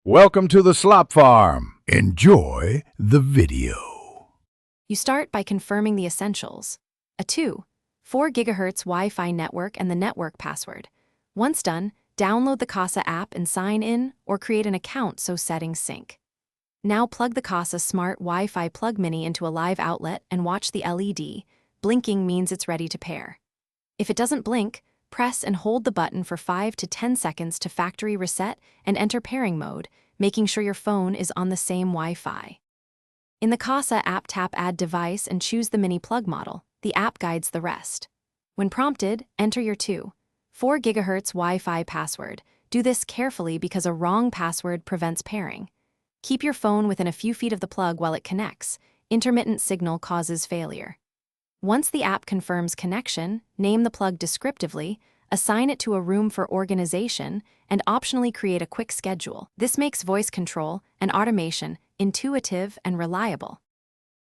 Welcome to the Slop Farm. Enjoy the video. You start by confirming the essentials. A 4 GHz Wi-Fi network and the network password. Once done, download the Kasa app and sign in or create an account so settings sync. Now plug the Kasa Smart Wi-Fi Plug Mini into a live outlet and watch the LED. Blinking means it's ready to pair. If it doesn't blink, press and hold the button for 5 to 10 seconds to factory reset and enter pairing mode, making sure your phone is on the same Wi-Fi. In the Kasa app, tap Add Device and choose the mini plug model. The app guides the rest. When prompted, enter your 4 GHz Wi-Fi password. Do this carefully because a wrong password prevents pairing. Keep your phone within a few feet of the plug while it connects. Intermittent signal causes failure. Once the app confirms connection, name the plug descriptively, assign it to a room for organization, and optionally create a quick schedule. This makes voice control and automation intuitive and reliable.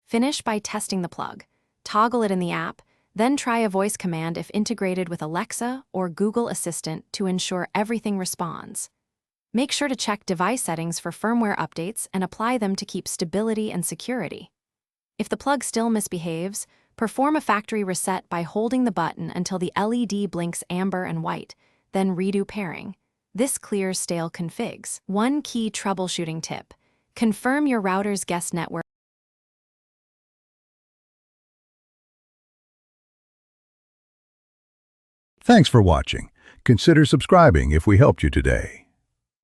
Finish by testing the plug. Toggle it in the app, then try a voice command if integrated with Alexa or Google Assistant to ensure everything responds. Make sure to check device settings for firmware updates and apply them to keep stability and security. If the plug still misbehaves, perform a factory reset by holding the button until the LED blinks amber and white, then redo pairing. This clears stale configs. One key troubleshooting tip: confirm your router's guest network. Thanks for watching. Consider subscribing if we helped you today.